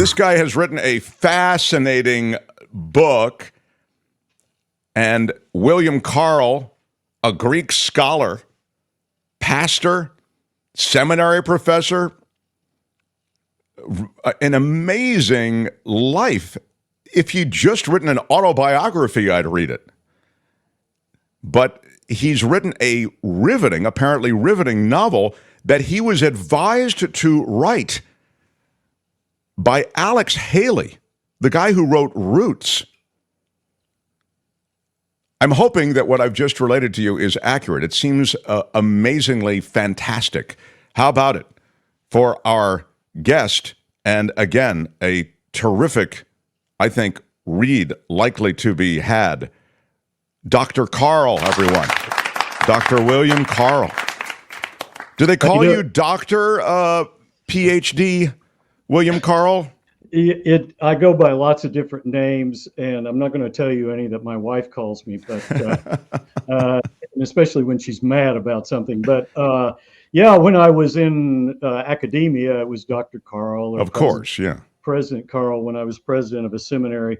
This guy has written a fascinating book, and William Carl, a Greek scholar, pastor, seminary professor, an amazing life. If he'd just written an autobiography, I'd read it. But he's written a apparently riveting novel that he was advised to write by Alex Haley, the guy who wrote Roots. I'm hoping that what I've just related to you is accurate. It seems amazingly fantastic. How about it for our guest, and again, a terrific, I think, read likely to be had, Dr. Carl, everyone. Dr. William Carl. Do they call you Dr. PhD William Carl? I go by lots of different names, and I'm not going to tell you any that my wife calls me, but especially when she's mad about something. But yeah, when I was in academia, it was Dr. Carl. Of course, yeah. President Carl when I was president of a seminary.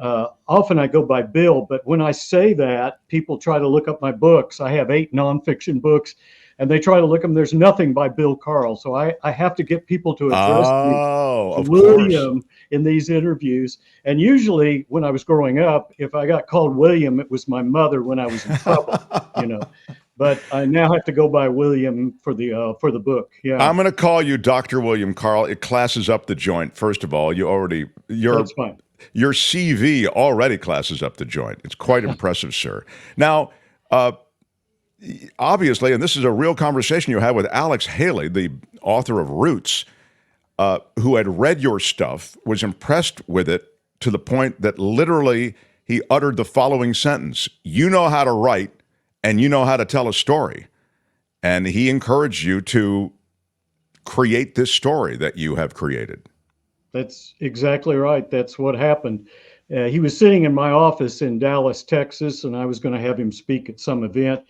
Often I go by Bill, but when I say that, people try to look up my books. I have 8 nonfiction books, and they try to look them. There's nothing by Bill Carl. So I have to get people to address William in these interviews. And usually when I was growing up, if I got called William, it was my mother when I was in trouble, But I now have to go by William for the book. Yeah, I'm going to call you Dr. William Carl. It classes up the joint. First of all, that's fine. Your CV already classes up the joint. It's quite impressive, sir. Now, obviously, and this is a real conversation you had with Alex Haley, the author of Roots, who had read your stuff, was impressed with it to the point that literally he uttered the following sentence: "You know how to write, and you know how to tell a story." And he encouraged you to create this story that you have created. That's exactly right. That's what happened. He was sitting in my office in Dallas, Texas, and I was going to have him speak at some event.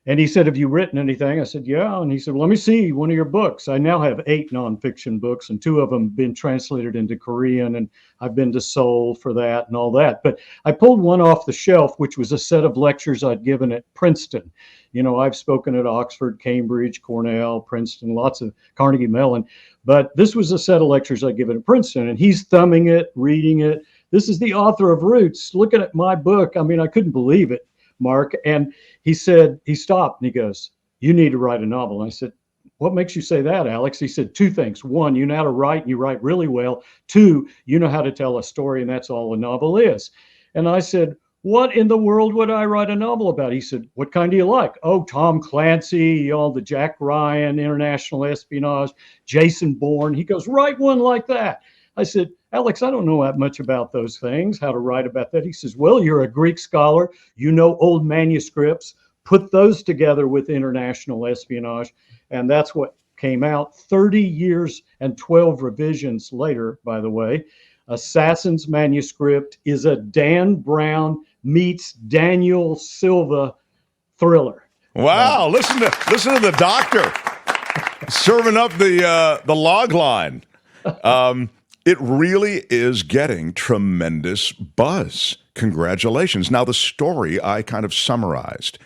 And he said, "Have you written anything?" I said, "Yeah." And he said, "Well, let me see one of your books." I now have 8 nonfiction books, and 2 of them have been translated into Korean, and I've been to Seoul for that and all that. But I pulled one off the shelf, which was a set of lectures I'd given at Princeton. I've spoken at Oxford, Cambridge, Cornell, Princeton, lots of Carnegie Mellon. But this was a set of lectures I'd given at Princeton, and he's thumbing it, reading it. This is the author of Roots, looking at my book. I mean, I couldn't believe it, Mark. And he said, he stopped and he goes, "You need to write a novel." And I said, "What makes you say that, Alex?" He said, 2 things. 1, you know how to write, and you write really well. 2, you know how to tell a story, and that's all a novel is. And I said, "What in the world would I write a novel about?" He said, "What kind do you like?" "Oh, Tom Clancy, all the Jack Ryan, international espionage, Jason Bourne." He goes, "Write one like that." I said, "Alex, I don't know that much about those things, how to write about that." He says, "Well, you're a Greek scholar. You know old manuscripts. Put those together with international espionage." And that's what came out 30 years and 12 revisions later, by the way. Assassin's Manuscript is a Dan Brown meets Daniel Silva thriller. Wow! Listen to the doctor serving up the log line. It really is getting tremendous buzz. Congratulations. Now, the story I kind of summarized.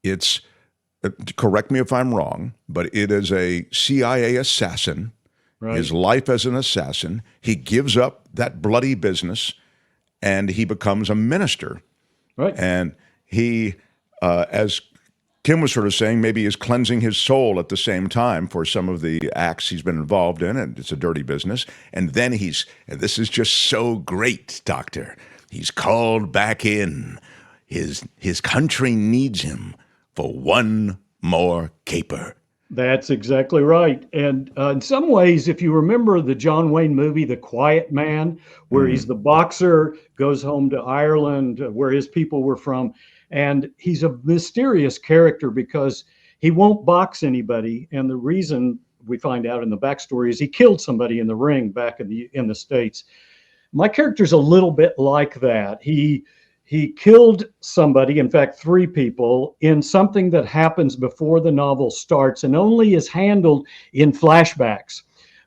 It's, correct me if I'm wrong, but it is a CIA assassin. Right. His life as an assassin. He gives up that bloody business, and he becomes a minister. Right. And he, as Tim was sort of saying, maybe is cleansing his soul at the same time for some of the acts he's been involved in, and it's a dirty business. And then and this is just so great, Doctor, he's called back in. His country needs him for one more caper. That's exactly right. And in some ways, if you remember the John Wayne movie, The Quiet Man, where he's the boxer, goes home to Ireland, where his people were from, and he's a mysterious character because he won't box anybody. And the reason we find out in the backstory is he killed somebody in the ring back in the States. My character's a little bit like that. He killed somebody, in fact, 3 people, in something that happens before the novel starts and only is handled in flashbacks.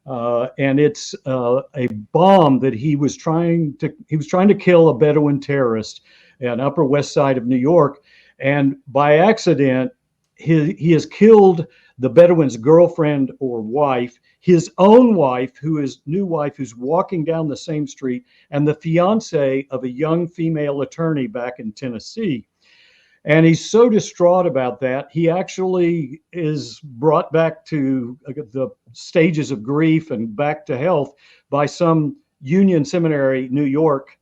and it's a bomb that he was trying to kill a Bedouin terrorist on Upper West Side of New York, and by accident, he has killed the Bedouin's girlfriend or wife, his own wife, new wife, who's walking down the same street, and the fiance of a young female attorney back in Tennessee. And he's so distraught about that, he actually is brought back to the stages of grief and back to health by some Union Seminary, New York,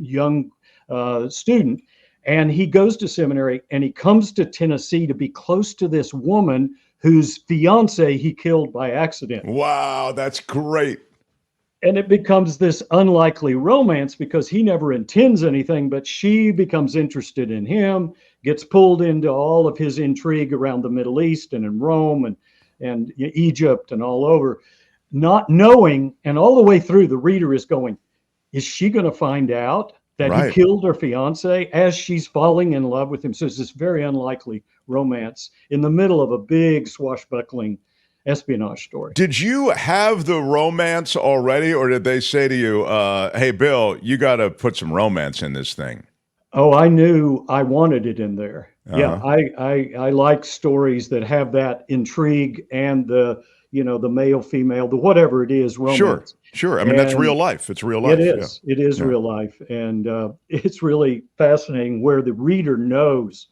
young student. And he goes to seminary and he comes to Tennessee to be close to this woman whose fiance he killed by accident. Wow, that's great. And it becomes this unlikely romance because he never intends anything, but she becomes interested in him, gets pulled into all of his intrigue around the Middle East and in Rome and Egypt and all over, not knowing, and all the way through the reader is going, is she going to find out that he Right. killed her fiance as she's falling in love with him? So it's this very unlikely romance in the middle of a big swashbuckling espionage story. Did you have the romance already, or did they say to you, hey, Bill, you got to put some romance in this thing? Oh, I knew I wanted it in there. Yeah, Uh-huh. I like stories that have that intrigue and the male female, the whatever it is, Sure, romance. sure. I mean, that's real And life. It's real it life. Yeah. is. It is Yeah. real life, and it's really fascinating where the reader knows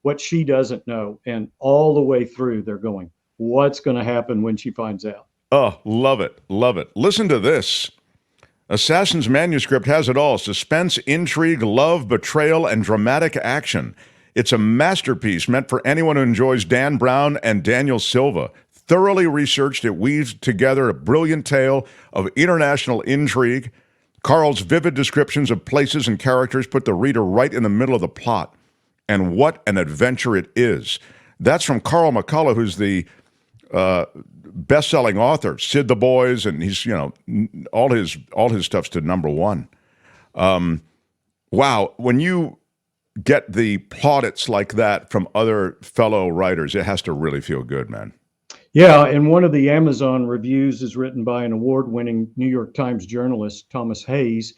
what she doesn't know, and all the way through they're going, "What's going to happen when she finds out?" Oh, love it. Love it. Listen to this. Assassin's Manuscript has it all: suspense, intrigue, love, betrayal, and dramatic action. It's a masterpiece meant for anyone who enjoys Dan Brown and Daniel Silva. Thoroughly researched, it weaves together a brilliant tale of international intrigue. Carl's vivid descriptions of places and characters put the reader right in the middle of the plot. And what an adventure it is. That's from Carl McCullough, who's the best-selling author, Sid the Boys, and he's all his stuff's to number one. Wow, when you get the plaudits like that from other fellow writers, it has to really feel good, man. Yeah, and one of the Amazon reviews is written by an award-winning New York Times journalist, Thomas Hayes,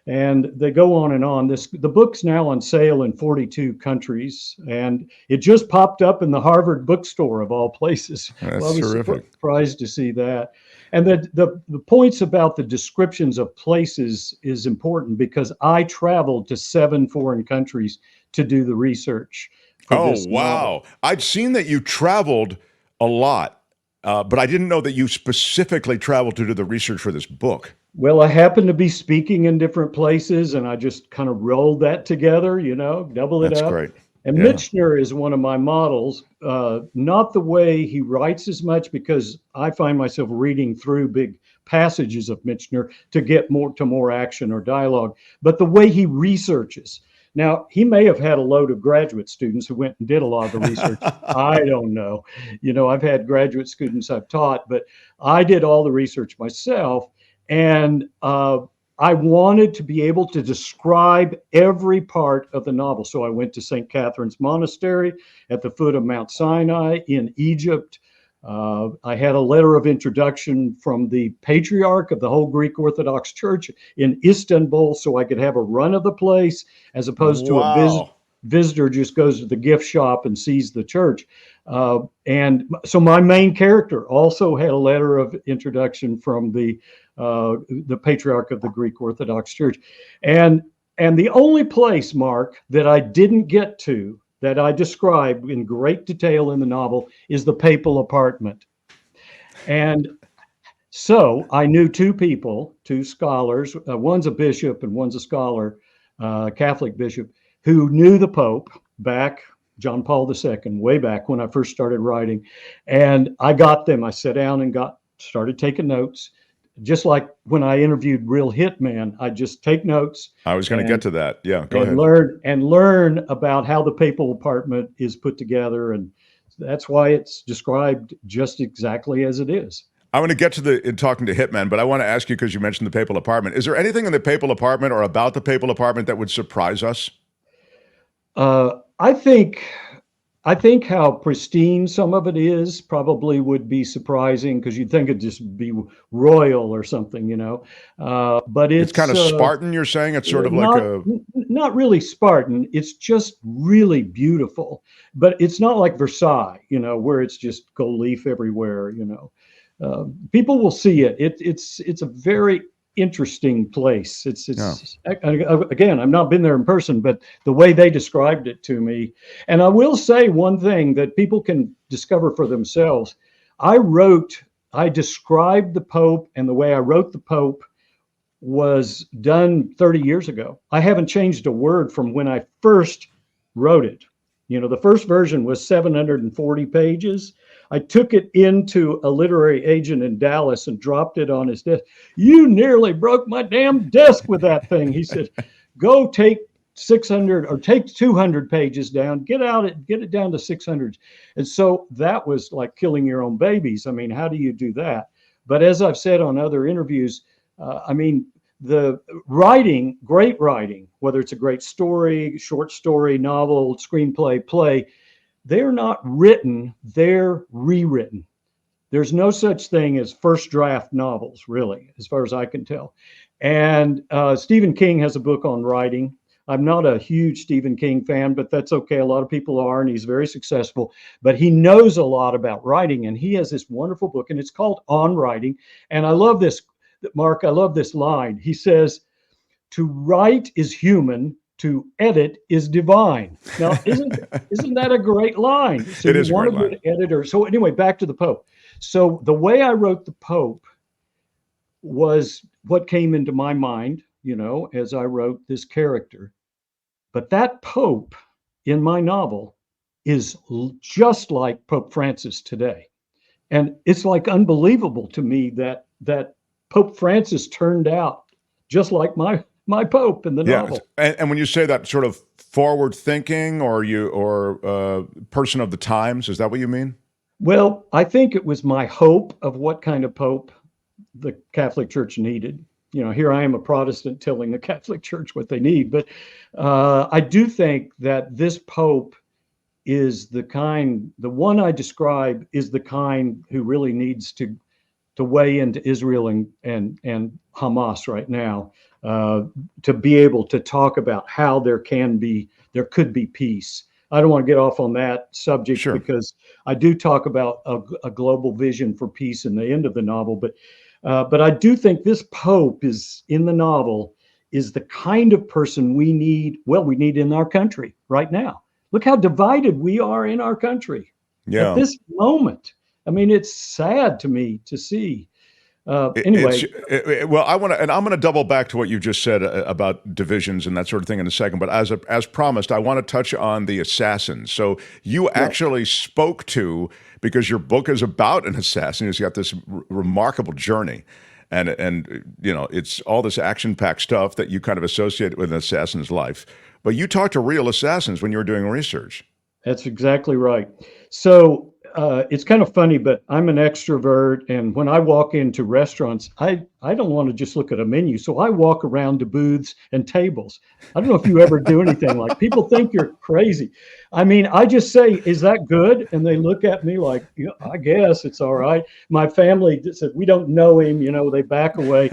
and they go on and on. The book's now on sale in 42 countries, and it just popped up in the Harvard bookstore of all places. That's Well, I was terrific. surprised to see that. And the points about the descriptions of places is important because I traveled to 7 foreign countries to do the research for Oh, this novel. wow. I'd seen that you traveled a lot, but I didn't know that you specifically traveled to do the research for this book. Well, I happened to be speaking in different places, and I just kind of rolled that together, double it That's up. great. And Yeah. Michener is one of my models, not the way he writes as much, because I find myself reading through big passages of Michener to get more action or dialogue, but the way he researches. Now, he may have had a load of graduate students who went and did a lot of the research. I don't know. I've had graduate students I've taught, but I did all the research myself. And I wanted to be able to describe every part of the novel. So I went to St. Catherine's Monastery at the foot of Mount Sinai in Egypt. I had a letter of introduction from the patriarch of the whole Greek Orthodox Church in Istanbul, so I could have a run of the place as opposed to a Wow. visitor just goes to the gift shop and sees the church. And so my main character also had a letter of introduction from the patriarch of the Greek Orthodox Church. And the only place, Mark, that I didn't get to, that I describe in great detail in the novel, is the papal apartment. And so I knew two people, two scholars, one's a bishop and one's a scholar, Catholic bishop, who knew the Pope back, John Paul II, way back when I first started writing. And I got them, I sat down and started taking notes. Just like when I interviewed real hitmen, I just take notes. I was going to get to that. Yeah, go and ahead. learn about how the papal apartment is put together, and that's why it's described just exactly as it is. I want to get to in talking to hitmen, but I want to ask you, because you mentioned the papal apartment. Is there anything in the papal apartment or about the papal apartment that would surprise us? I think I think how pristine some of it is probably would be surprising because you'd think it'd just be royal or something, But It's kind it's of Spartan, you're saying? It's sort of like not a not really Spartan. It's just really beautiful, but it's not like Versailles, where it's just gold leaf everywhere. People will see it. It's a very interesting place. yeah. Again, I've not been there in person, but the way they described it to me, and I will say one thing that people can discover for themselves. I described the Pope, and the way I wrote the Pope was done 30 years ago. I haven't changed a word from when I first wrote it. The first version was 740 pages. I took it into a literary agent in Dallas and dropped it on his desk. You nearly broke my damn desk with that thing. He said, go take 600 or take 200 pages down, get it down to 600. And so that was like killing your own babies. I mean, how do you do that? But as I've said on other interviews, the writing, great writing, whether it's a great story, short story, novel, screenplay, play, they're not written, they're rewritten. There's no such thing as first draft novels, really, as far as I can tell. And Stephen King has a book on writing. I'm not a huge Stephen King fan, but that's okay. A lot of people are, and he's very successful. But he knows a lot about writing, and he has this wonderful book, and it's called On Writing. And I love this, Mark. I love this line. He says, "To write is human. To edit is divine." Now, isn't that a great line? So It you is a want great a line. good editor. So anyway, back to the Pope. So the way I wrote the Pope was what came into my mind, as I wrote this character. But that Pope in my novel is just like Pope Francis today. And it's like unbelievable to me that Pope Francis turned out just like my Pope in the Yeah. novel. And when you say that sort of forward thinking or person of the times, is that what you mean? Well, I think it was my hope of what kind of Pope the Catholic Church needed. Here I am, a Protestant, telling the Catholic Church what they need. But I do think that this Pope is the one I describe is the kind who really needs to weigh into Israel and Hamas right now, to be able to talk about how there could be peace. I don't want to get off on that subject Sure. because I do talk about a global vision for peace in the end of the novel, but I do think this Pope is in the novel is the kind of person we need. Well, we need in our country right now. Look how divided we are in our country at Yeah. this moment. I mean, it's sad to me to see. It's Anyway, well, I want to, and I'm going to double back to what you just said about divisions and that sort of thing in a second. But as promised, I want to touch on the assassins. So you right. actually spoke to, because your book is about an assassin who's got this remarkable journey, and it's all this action-packed stuff that you kind of associate with an assassin's life. But you talked to real assassins when you were doing research. That's exactly right. So it's kind of funny, but I'm an extrovert, and when I walk into restaurants, I don't want to just look at a menu, so I walk around to booths and tables. I don't know if you ever do anything like. People think you're crazy. I mean, I just say, "Is that good?" And they look at me like, "Yeah, I guess it's all right." My family said, "We don't know him," they back away.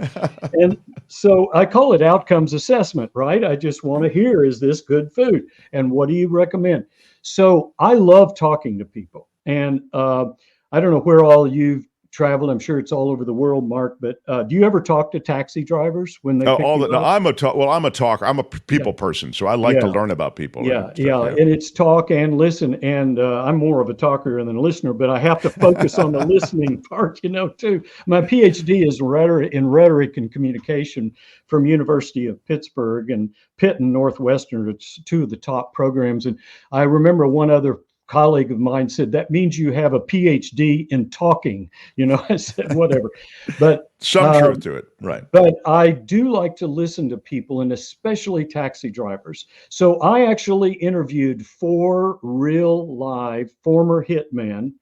And so I call it outcomes assessment, right? I just want to hear, is this good food? And what do you recommend? So I love talking to people. And I don't know where all you've traveled. I'm sure it's all over the world, Mark, but do you ever talk to taxi drivers when they pick All you that. No, up? I'm a talker. I'm a Yeah. people person, so I like to Yeah. learn about people and Yeah, stuff. yeah, Yeah. and it's talk and listen, and I'm more of a talker than a listener, but I have to focus on the listening part, too. My PhD is in rhetoric and communication from University of Pittsburgh and Pitt and Northwestern. It's two of the top programs, and I remember one other colleague of mine said that means you have a PhD in talking. I said whatever, but. Some truth to it, right? But I do like to listen to people, and especially taxi drivers. So I actually interviewed 4 real live former hitmen,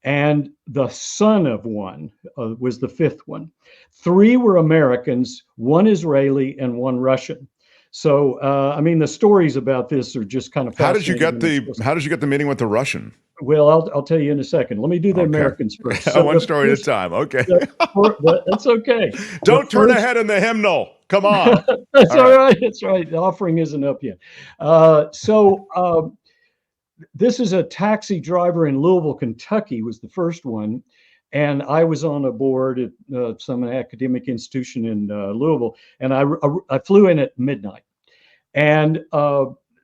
and the son of one was the 5th one. 3 were Americans, 1 Israeli, and 1 Russian. So, I mean, the stories about this are just kind of How did you fascinating. get the meeting with the Russian? Well, I'll tell you in a second. Let me do the Okay. Americans first. So One story at a time. Okay. that's okay. The Don't turn first, ahead in the hymnal. Come on. that's All all right. right. That's right. The offering isn't up yet. This is a taxi driver in Louisville, Kentucky, was the first one. And I was on a board at some academic institution in Louisville, and I flew in at midnight. And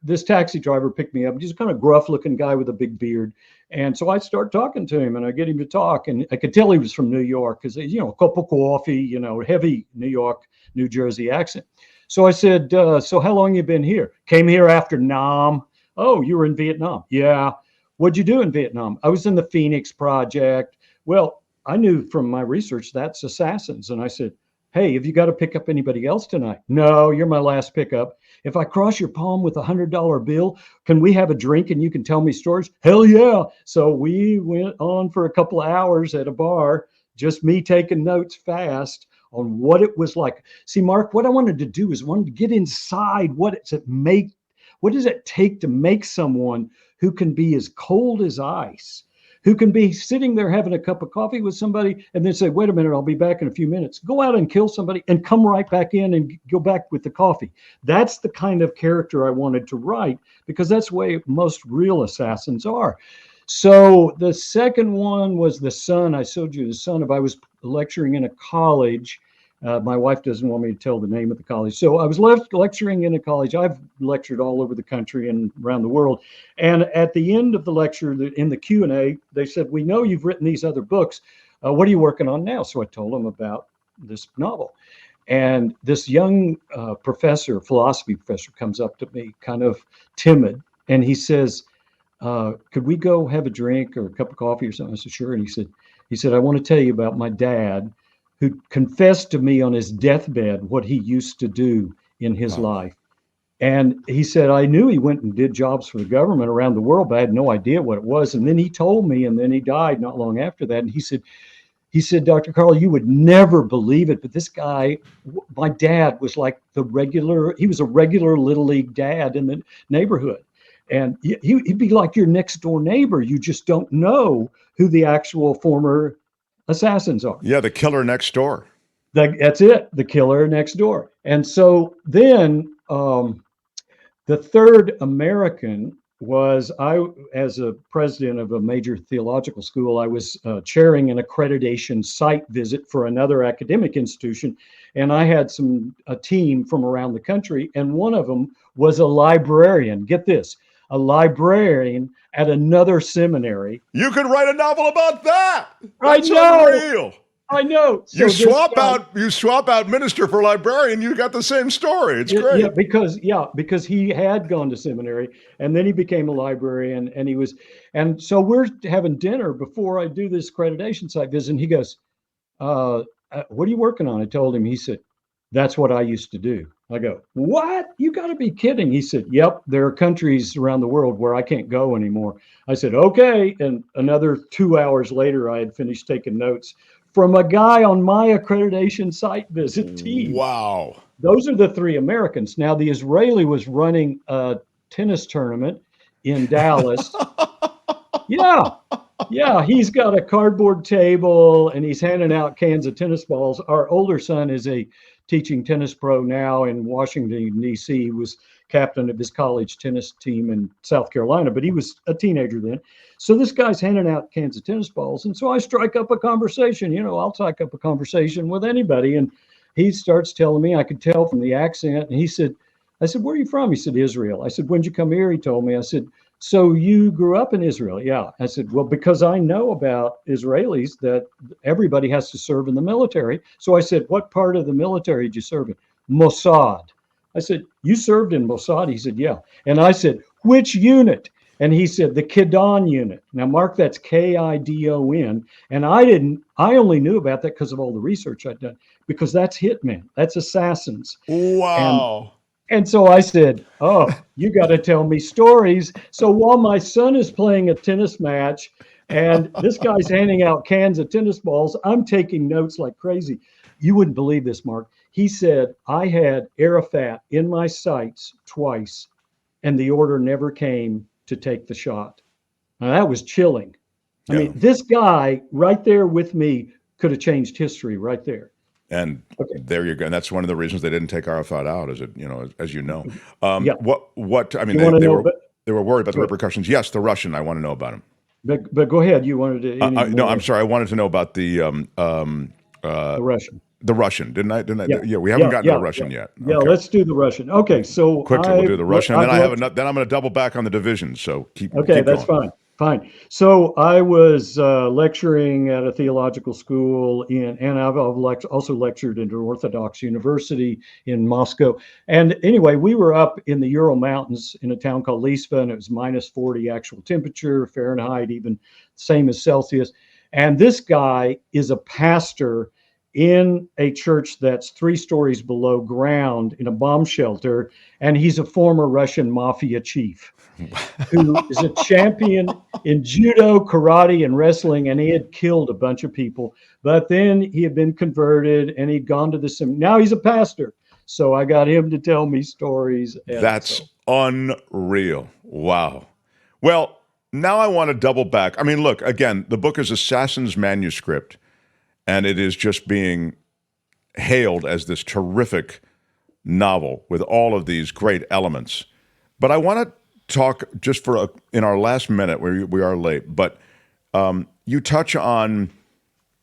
this taxi driver picked me up. He's a kind of gruff looking guy with a big beard. And so I start talking to him and I get him to talk. And I could tell he was from New York because, you know, a cup of coffee, you know, heavy New York, New Jersey accent. So I said, so how long you been here? Came here after Nam. Oh, you were in Vietnam. Yeah. What'd you do in Vietnam? I was in the Phoenix Project. Well, I knew from my research that's assassins. And I said, hey, have you got to pick up anybody else tonight? No, you're my last pickup. If I cross your palm with $100 bill, can we have a drink and you can tell me stories? Hell yeah. So we went on for a couple of hours at a bar, just me taking notes fast on what it was like. See, Mark, what I wanted to do is wanted to get inside what does it take to make someone who can be as cold as ice, who can be sitting there having a cup of coffee with somebody and then say, wait a minute, I'll be back in a few minutes. Go out and kill somebody and come right back in and go back with the coffee. That's the kind of character I wanted to write because that's the way most real assassins are. So the second one was the son. I showed you the son of, I was lecturing in a college. My wife doesn't want me to tell the name of the college. So I was lecturing in a college. I've lectured all over the country and around the world. And at the end of the lecture, in the Q&A, they said, we know you've written these other books. What are you working on now? So I told them about this novel. And this young philosophy professor, comes up to me kind of timid. And he says, could we go have a drink or a cup of coffee or something? I said, sure. And he said, I want to tell you about my dad, who confessed to me on his deathbed what he used to do in his life. And he said, I knew he went and did jobs for the government around the world, but I had no idea what it was. And then he told me, and then he died not long after that. And he said, Dr. Carl, you would never believe it, but this guy, my dad was like he was a regular Little League dad in the neighborhood. And he'd be like your next door neighbor. You just don't know who the actual former assassins are. Yeah, the killer next door. That's it, the killer next door. And so then the third American was as a president of a major theological school, I was chairing an accreditation site visit for another academic institution. And I had a team from around the country. And one of them was a librarian. Get this, a librarian at another seminary. You could write a novel about that. That's I know. unreal. I know. So you swap out minister for librarian, you got the same story. It's great. Because he had gone to seminary and then he became a librarian and so we're having dinner before I do this accreditation site visit. And he goes, what are you working on? I told him. He said, that's what I used to do. I go, what? You got to be kidding. He said, yep, there are countries around the world where I can't go anymore. I said, okay. And another 2 hours later, I had finished taking notes from a guy on my accreditation site visit team. Wow. Those are the three Americans. Now, the Israeli was running a tennis tournament in Dallas. Yeah, he's got a cardboard table and he's handing out cans of tennis balls. Our older son is a teaching tennis pro now in Washington, D.C. He was captain of his college tennis team in South Carolina, but he was a teenager then. So this guy's handing out cans of tennis balls. And so I strike up a conversation. You know, I'll strike up a conversation with anybody. And he starts telling me, I could tell from the accent. And I said, where are you from? He said, Israel. I said, when'd you come here? He told me. I said, so you grew up in Israel? Yeah. I said, well, because I know about Israelis that everybody has to serve in the military. So I said, what part of the military did you serve in? Mossad. I said, you served in Mossad? He said, yeah. And I said, which unit? And he said, the Kidon unit. Now, Mark, that's Kidon. And I only knew about that because of all the research I'd done, because that's hitmen, that's assassins. Wow. And so I said, oh, you got to tell me stories. So while my son is playing a tennis match and this guy's handing out cans of tennis balls, I'm taking notes like crazy. You wouldn't believe this, Mark. He said, I had Arafat in my sights twice, and the order never came to take the shot. Now, that was chilling. I Yeah. mean, this guy right there with me could have changed history right there. And Okay. there you go. And that's one of the reasons they didn't take Arafat out, as it, as you know. Yeah. What, I mean, You want to they know, were, but they were worried about the go ahead. repercussions. Yes, the Russian, I want to know about him. But go ahead. You wanted to, any No, I'm more? sorry. I wanted to know about The Russian. the Russian, didn't I? Didn't Yeah. I? Yeah, we haven't Yeah. gotten to the Yeah. Yeah. Russian yet. Yeah. Okay. Let's do the Russian. Okay. So Quickly, we'll do the Russian, and then I've then I'm going to double back on the divisions. So Okay, keep that's going. fine. Fine. So I was lecturing at a theological school and I've also lectured at an Orthodox university in Moscow. And anyway, we were up in the Ural Mountains in a town called Lisva, and it was minus 40 actual temperature, Fahrenheit, even same as Celsius. And this guy is a pastor in a church that's 3 stories below ground in a bomb shelter, and he's a former Russian mafia chief who is a champion in judo, karate, and wrestling, and he had killed a bunch of people. But then he had been converted, and he'd gone to the now he's a pastor. So I got him to tell me stories, and That's so unreal. Wow. Well, now I want to double back. I mean, look, again, the book is Assassin's Manuscript, and it is just being hailed as this terrific novel with all of these great elements. But I want to talk just in our last minute, where we are late, but you touch on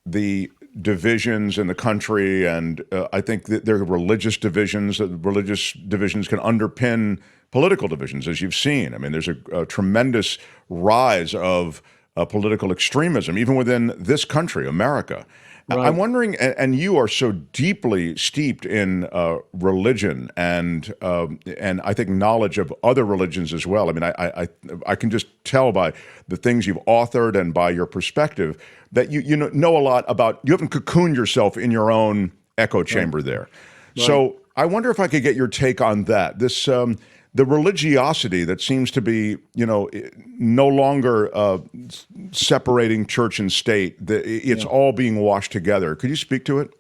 the divisions in the country, and I think that there are religious divisions. Religious divisions can underpin political divisions, as you've seen. I mean, there's a tremendous rise of political extremism, even within this country, America. I'm right. wondering, and you are so deeply steeped in religion and I think knowledge of other religions as well. I mean, I can just tell by the things you've authored and by your perspective that you know a lot about. You haven't cocooned yourself in your own echo chamber there. Right. So I wonder if I could get your take on that. This the religiosity that seems to be, no longer separating church and state. It's Yeah. all being washed together. Could you speak to it?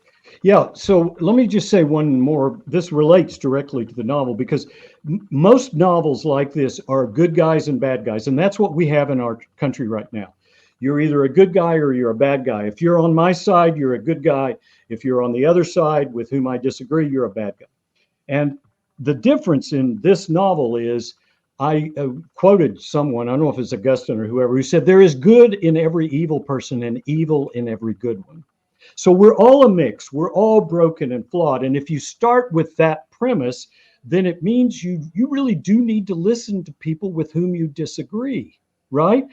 Yeah, so let me just say one more. This relates directly to the novel because most novels like this are good guys and bad guys, and that's what we have in our country right now. You're either a good guy or you're a bad guy. If you're on my side, you're a good guy. If you're on the other side with whom I disagree, you're a bad guy. And the difference in this novel is I quoted someone, I don't know if it's Augustine or whoever, who said, there is good in every evil person and evil in every good one. So we're all a mix. We're all broken and flawed. And if you start with that premise, then it means you really do need to listen to people with whom you disagree, right?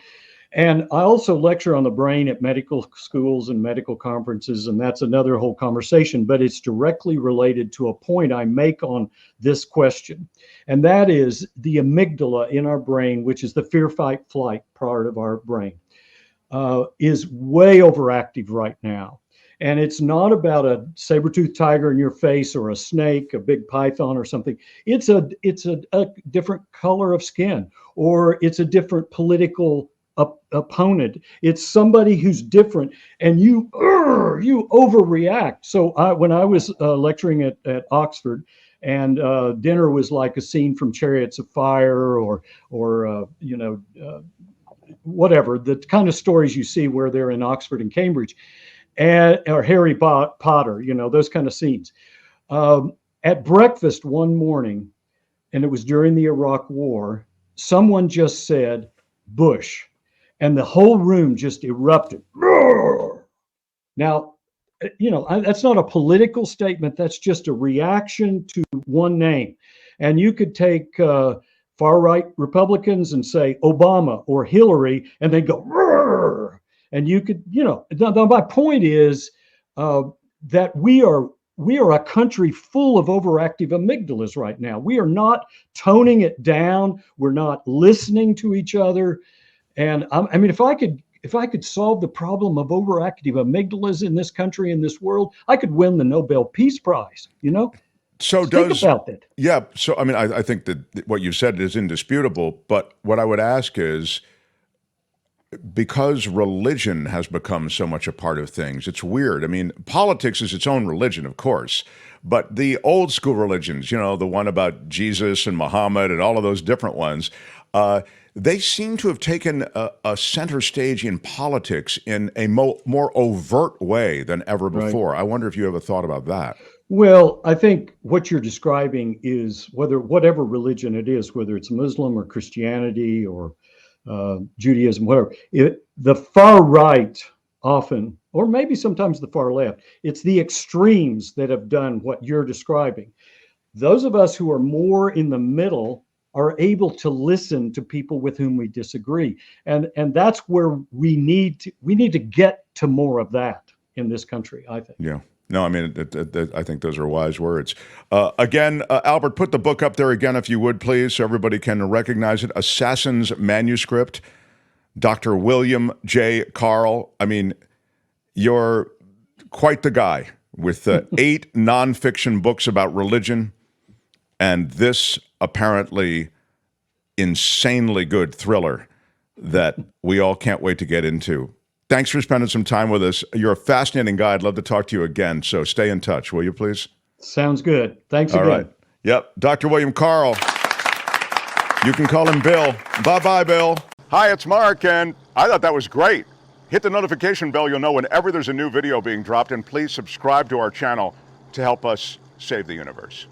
And I also lecture on the brain at medical schools and medical conferences, and that's another whole conversation, but it's directly related to a point I make on this question. And that is the amygdala in our brain, which is the fear, fight, flight part of our brain, is way overactive right now. And it's not about a saber-toothed tiger in your face or a snake, a big python or something. It's a different color of skin, or it's a different political opponent. It's somebody who's different, and you overreact. So when I was lecturing at Oxford, and dinner was like a scene from Chariots of Fire, or whatever, the kind of stories you see where they're in Oxford and Cambridge, or Harry Potter, those kind of scenes. At breakfast one morning, and it was during the Iraq War, someone just said Bush, and the whole room just erupted. Now, that's not a political statement. That's just a reaction to one name. And you could take far right Republicans and say Obama or Hillary, and they go, Rrr! And you could, my point is that we are a country full of overactive amygdalas right now. We are not toning it down. We're not listening to each other. And I mean, if I could solve the problem of overactive amygdalas in this country, in this world, I could win the Nobel Peace Prize. So Think about that. Yeah. So, I mean, I think that what you've said is indisputable. But what I would ask is, because religion has become so much a part of things, it's weird. I mean, politics is its own religion, of course, But the old school religions, the one about Jesus and Muhammad and all of those different ones, they seem to have taken a center stage in politics in a more overt way than ever Right. before. I wonder if you have a thought about that. Well, I think what you're describing is whatever religion it is, whether it's Muslim or Christianity or Judaism, whatever, the far right often, or maybe sometimes the far left, it's the extremes that have done what you're describing. Those of us who are more in the middle are able to listen to people with whom we disagree, and that's where we need to get to more of that in this country, I think. Yeah. No, I mean, I think those are wise words. Again, Albert, put the book up there again, if you would, please, so everybody can recognize it. Assassin's Manuscript, Dr. William J. Carl. I mean, you're quite the guy with 8 nonfiction books about religion and this apparently insanely good thriller that we all can't wait to get into. Thanks for spending some time with us. You're a fascinating guy. I'd love to talk to you again. So stay in touch, will you please? Sounds good. Thanks All again. right. Yep. Dr. William Carl. You can call him Bill. Bye-bye, Bill. Hi, it's Mark, and I thought that was great. Hit the notification bell. You'll know whenever there's a new video being dropped, and please subscribe to our channel to help us save the universe.